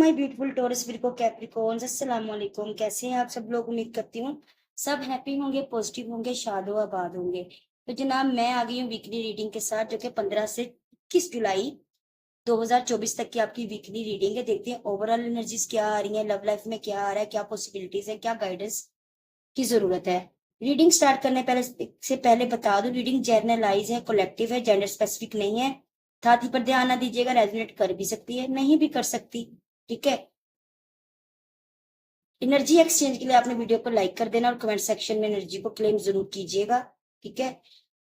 My beautiful taurus Virgo Capricorns, अस्सलाम वालेकुम। कैसे हैं आप सब लोग? उम्मीद करती हूँ सब हैप्पी होंगे, पॉजिटिव होंगे, शादो आबाद होंगे। तो जनाब मैं आ गई हूँ वीकली रीडिंग के साथ, जो कि 15 से 21 जुलाई 2024 तक की आपकी वीकली रीडिंग है। देखते हैं ओवरऑल एनर्जीज क्या आ रही है, लव लाइफ में क्या आ रहा है, क्या पॉसिबिलिटीज है, क्या गाइडेंस की जरूरत है। रीडिंग स्टार्ट करने पहले से पहले बता दूं, रीडिंग जर्नलाइज है, कलेक्टिव है, जेंडर स्पेसिफिक नहीं है। साथ ही पर ध्यान ना दीजिएगा, रेजोनेट कर भी सकती है, नहीं भी कर सकती। ठीक है। एनर्जी एक्सचेंज के लिए आपने वीडियो को लाइक कर देना और कमेंट सेक्शन में एनर्जी को क्लेम जरूर कीजिएगा। ठीक है।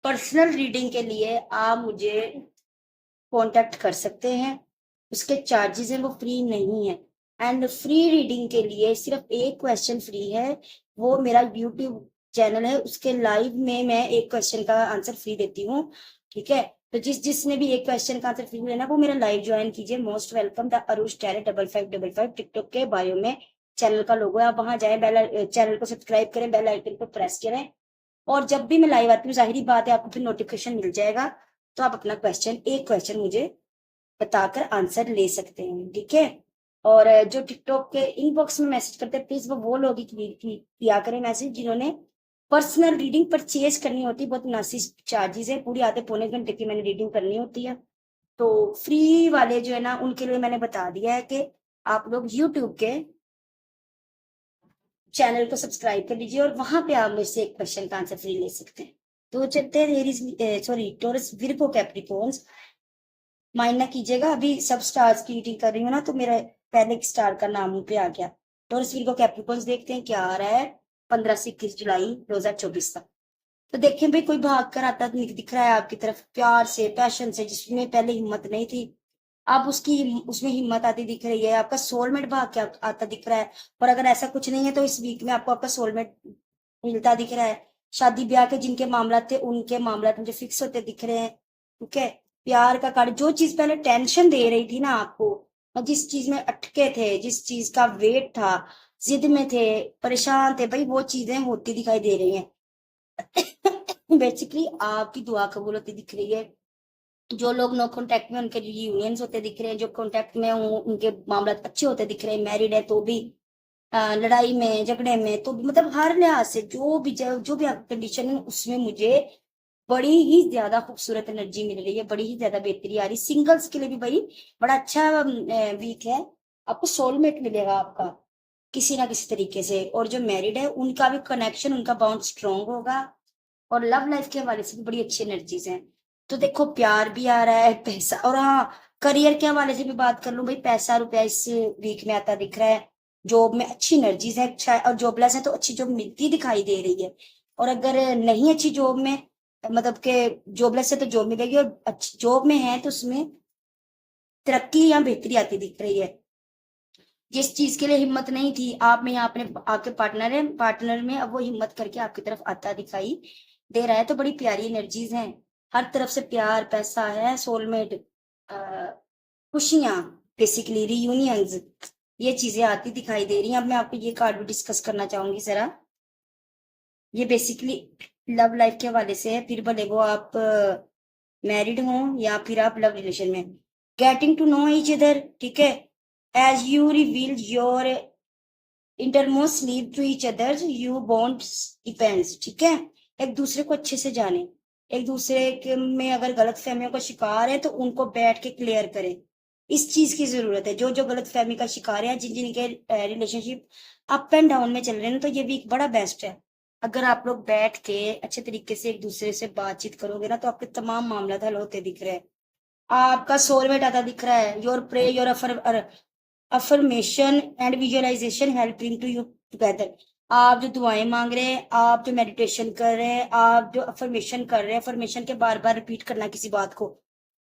पर्सनल रीडिंग के लिए आप मुझे कांटेक्ट कर सकते हैं। उसके चार्जेस हैं, वो फ्री नहीं है। एंड फ्री रीडिंग के लिए सिर्फ एक क्वेश्चन फ्री है। वो मेरा यूट्यूब चैनल है, उसके लाइव में मैं एक क्वेश्चन का आंसर फ्री देती हूँ। ठीक है। तो जिसने भी एक क्वेश्चन का आंसर फ्री लेना, वो मेरा लाइव ज्वाइन कीजिए। Most welcome the Arush talent 5555 TikTok के बायो में चैनल का लोगो है, आप वहां जाए, बेल चैनल को सब्सक्राइब करें, बेल आइकन को प्रेस करें, और जब भी मैं लाइव आती हूँ जाहिर बात है आपको फिर नोटिफिकेशन मिल जाएगा। तो आप अपना एक क्वेश्चन मुझे बताकर आंसर ले सकते हैं। ठीक है। और जो टिकटॉक के इनबॉक्स में मैसेज करते हैं, प्लीज वो लोग ही किया करें मैसेज जिन्होंने पर्सनल रीडिंग परचेज करनी होती है। बहुत मुनासिब चार्जेस है, पूरी आधे पौने घंटे की मैंने रीडिंग करनी होती है। तो फ्री वाले जो है ना, उनके लिए मैंने बता दिया है कि आप लोग यूट्यूब के चैनल को सब्सक्राइब कर लीजिए और वहां पे आप मुझसे एक क्वेश्चन का आंसर फ्री ले सकते हैं। तो चलते हैं, sorry, taurus Virgo Capricorns. Mind ना कीजिएगा, अभी सब स्टार्स की रीडिंग कर रही हूँ ना, तो मेरा पहले एक स्टार का नाम मुंह पे आ गया। टॉरस विर्गो कैप्रिकॉर्न्स, देखते हैं क्या आ रहा है 15 से 21 जुलाई 2024 तक। तो देखें भाई, कोई भाग कर आता दिख रहा है आपकी तरफ, प्यार से, पैशन से, जिसमें पहले हिम्मत नहीं थी, आप उसमें हिम्मत आती दिख रही है। आपका सोलमेट भाग के आता दिख रहा है। और अगर ऐसा कुछ नहीं है तो इस वीक में आपको आपका सोलमेट मिलता दिख रहा है। शादी ब्याह के जिनके मामला थे, उनके मामला मुझे फिक्स होते दिख रहे हैं। ठीक है। प्यार का कार्ड, जो चीज पहले टेंशन दे रही थी ना आपको, और जिस चीज में अटके थे, जिस चीज का वेट था, जिद में थे, परेशान थे, भाई वो चीजें होती दिखाई दे रही हैं। बेसिकली आपकी दुआ कबूल होती दिख रही है। जो लोग नो कांटेक्ट में, उनके रियूनियंस होते दिख रहे हैं। जो कांटेक्ट में उनके मामला अच्छे होते दिख रहे हैं। मैरिड है तो भी लड़ाई में, झगड़े में, तो भी, मतलब हर लिहाज से जो भी आपकी कंडीशन है उसमें मुझे बड़ी ही ज्यादा खूबसूरत एनर्जी मिल रही है, बड़ी ही ज्यादा बेहतरी आ रही है। सिंगल्स के लिए भी भाई बड़ा अच्छा वीक है। आपको सोलमेट मिलेगा आपका किसी ना किसी तरीके से। और जो मैरिड है उनका भी कनेक्शन, उनका बॉन्ड स्ट्रोंग होगा। और लव लाइफ के हवाले से भी बड़ी अच्छी एनर्जीज हैं। तो देखो, प्यार भी आ रहा है, पैसा, और हाँ, करियर के हवाले से भी बात कर लूं भाई, पैसा रुपया इस वीक में आता दिख रहा है। जॉब में अच्छी एनर्जीज है, अच्छा है, और जॉबलेस है तो अच्छी जॉब मिलती दिखाई दे रही है। और अगर नहीं अच्छी जॉब में, मतलब के जॉबलेस है तो जॉब मिलेगी, और अच्छी जॉब में है तो उसमें तरक्की या बेहतरी आती दिख रही है। जिस चीज के लिए हिम्मत नहीं थी आप में, यहाँ अपने आपके पार्टनर में अब वो हिम्मत करके आपकी तरफ आता दिखाई दे रहा है। तो बड़ी प्यारी एनर्जीज हैं, हर तरफ से प्यार, पैसा है, सोलमेट, खुशियां, बेसिकली रियूनियंस, ये चीजें आती दिखाई दे रही हैं। अब मैं आपको ये कार्ड भी डिस्कस करना चाहूंगी जरा। ये बेसिकली लव लाइफ के हवाले से है, फिर भले वो आप मैरिड हो या फिर आप लव रिलेशन में। Getting to know each other. ठीक है। As you reveal your intermost need to each other, you bond depends. ठीक है। एक दूसरे को अच्छे से जाने, एक दूसरे के में अगर गलत फहमियों का शिकार है तो उनको बैठ के क्लियर करें। इस चीज की जरूरत है। जो जो गलत फहमी का शिकार है, जिन जिनके रिलेशनशिप अप एंड डाउन में चल रहे हैं, तो ये वीक बड़ा बेस्ट है। अगर आप लोग बैठ के अच्छे तरीके से एक दूसरे से बातचीत करोगे ना, तो आपके तमाम मामला हल होते दिख रहे हैं। आपका सोलमेट आता दिख रहा है। Your pray, your affirmation and visualization helping to you together. आप जो दुआएं मांग रहे हैं, आप जो मेडिटेशन कर रहे हैं, आप जो अफर्मेशन कर रहे हैं, अफर्मेशन के बार बार रिपीट करना किसी बात को,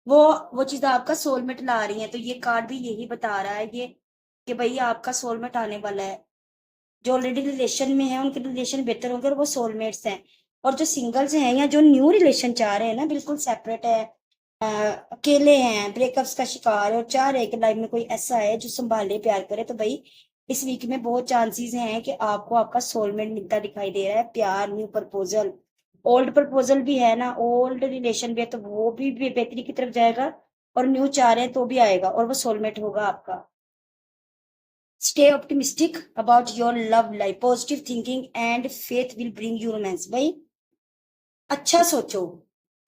वो वो चीज आपका सोलमेट ला रही है। तो ये कार्ड भी यही बता रहा है ये, कि भाई आपका सोलमेट आने वाला है। जो ऑलरेडी रिलेशन में है उनके रिलेशन बेहतर होंगे, और वो सोलमेट्स हैं। और जो सिंगल्स हैं या जो न्यू रिलेशन चाह रहे हैं ना, बिल्कुल सेपरेट है, अकेले हैं, ब्रेकअप्स का शिकार है, और चाह रहे हैं कि लाइफ में कोई ऐसा है जो संभाले, प्यार करे, तो भाई इस वीक में बहुत चांसेस हैं कि आपको आपका सोलमेट मिलता दिखाई दे रहा है। प्यार, न्यू प्रपोजल, ओल्ड प्रपोजल भी है ना, ओल्ड रिलेशन भी है तो वो भी बेहतरी की तरफ जाएगा, और न्यू चाह रहे हैं तो भी आएगा, और वो सोलमेट होगा आपका। Stay optimistic about your love life, positive thinking and faith will bring you romance. भाई अच्छा सोचो,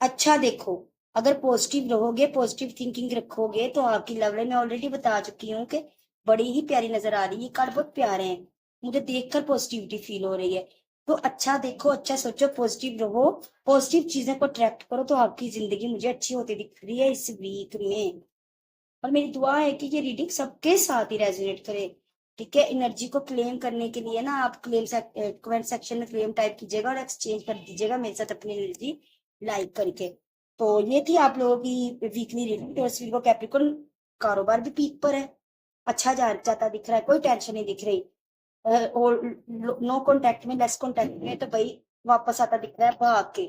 अच्छा देखो, अगर पॉजिटिव रहोगे, पॉजिटिव थिंकिंग रखोगे तो आपकी लव लाइफ, मैं ऑलरेडी बता चुकी हूँ कि बड़ी ही प्यारी नजर आ रही है। ये कार्ड बहुत प्यारे हैं, मुझे देखकर पॉजिटिविटी फील हो रही है। तो अच्छा देखो, अच्छा सोचो, पॉजिटिव रहो, पॉजिटिव चीजें को अट्रैक्ट करो, तो आपकी जिंदगी मुझे अच्छी होती दिख रही है इस वीक में। और मेरी दुआ है कि ये रीडिंग सबके साथ ही रेजोनेट करे। ठीक है, एनर्जी को क्लेम करने के लिए ना आप कमेंट सेक्शन में क्लेम टाइप कीजिएगा और एक्सचेंज कर दीजिएगा मेरे साथ अपनी एनर्जी लाइक करके। तो ये थी आप लोगों की वीकली रीडिंग। तो इस वीक को कैप्रिकॉर्न कारोबार भी पीक पर है, अच्छा जाता दिख रहा है, कोई टेंशन नहीं दिख रही। और नो कांटेक्ट में, लेस कांटेक्ट में, तो भाई वापस आता दिख रहा है भाग के,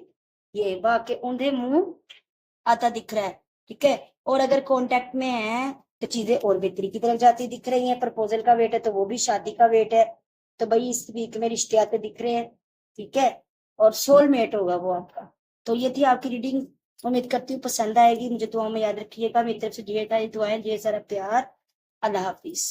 ये भाग के ऊंधे मुंह आता दिख रहा है। ठीक है, और अगर कांटेक्ट में है तो चीजें और बेहतरी की तरफ जाती दिख रही हैं। प्रपोजल का वेट है तो वो भी शादी का वेट है। तो भाई इस वीक में रिश्ते आते दिख रहे हैं। ठीक है, और सोलमेट होगा वो आपका। तो ये थी आपकी रीडिंग, उम्मीद करती हूँ पसंद आएगी। मुझे दुआ में याद रखिएगा, मेरी तरफ से ढेर सारी दुआएं, ढेर सारा प्यार। अल्लाह हाफिज।